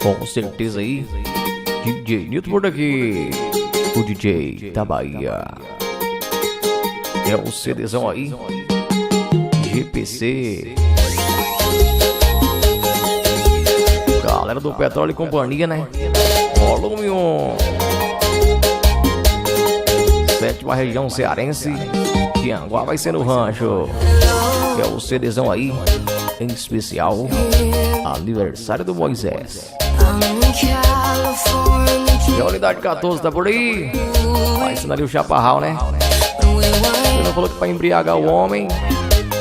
Com certeza aí, DJ Nilton por aqui, o DJ da Bahia. É um CDzão aí, GPC. Galera do Petróleo e Companhia, né? Volume 1. 7ª região cearense, Tianguá vai ser no rancho. É o CDzão aí, em especial, aniversário do Moisés. E a unidade 14 tá por aí. Vai ensinar ali o chaparral, né? Você não falou que pra embriagar o homem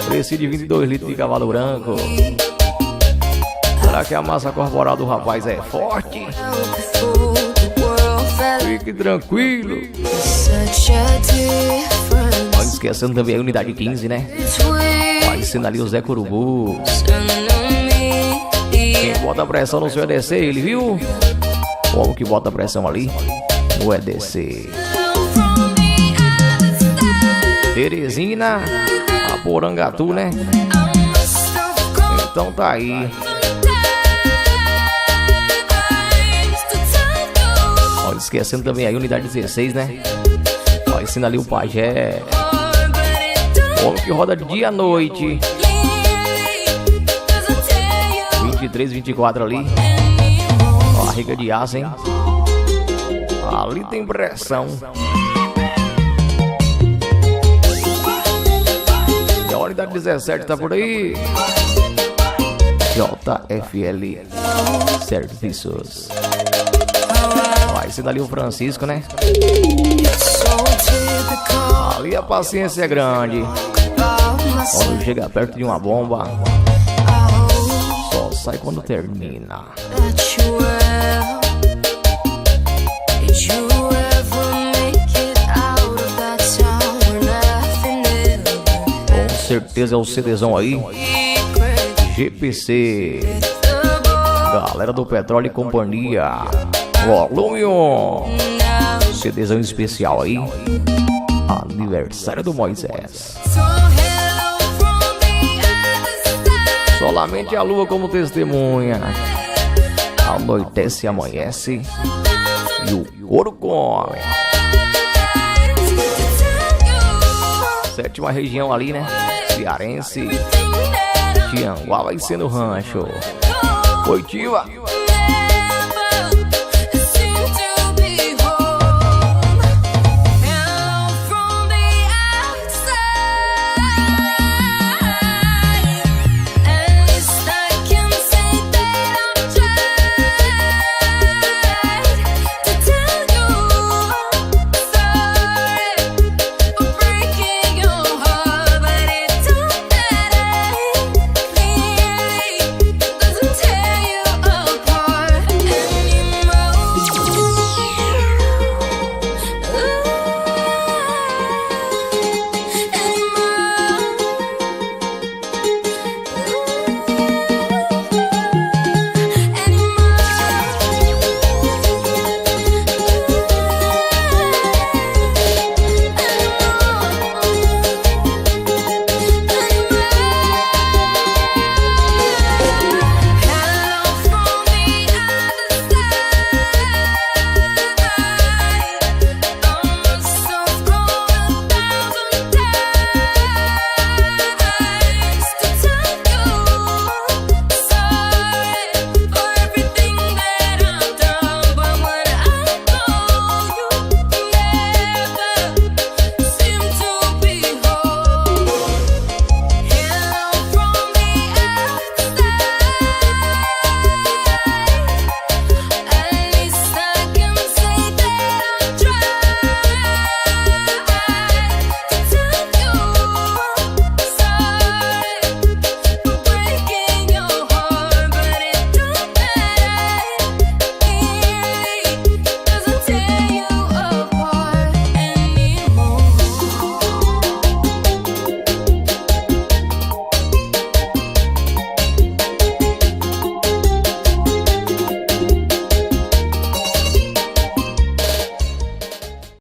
precisa de 22 litros de cavalo branco. Será que a massa corporal do rapaz é forte? Fique tranquilo. Não esquecendo também a unidade 15, né? Vai ensinar ali o Zé Curubu. Quem bota pressão no seu EDC, ele viu? Como que bota pressão ali no EDC? Teresina, a Porangatu, né? Então tá aí. Ó, esquecendo também aí a unidade 16, né? Ó, ensina ali o pajé. Como que roda dia à noite. 23, 24 ali. Ó, barriga de aço, hein? Ali tem pressão. E a unidade 17 tá por aí. JFL Serviços. Vai ser dali o Francisco, né? Ali a paciência é grande. Quando chega perto de uma bomba, só sai quando termina. Com certeza é o CDzão aí, GPC. Galera do Petróleo e Companhia, volume 1. CDzão especial aí, aniversário do Moisés. Solamente a lua como testemunha. Anoitece e amanhece e o couro come. 7ª região ali, né? Cearense, Tianguá vai ser no rancho. Oitiva.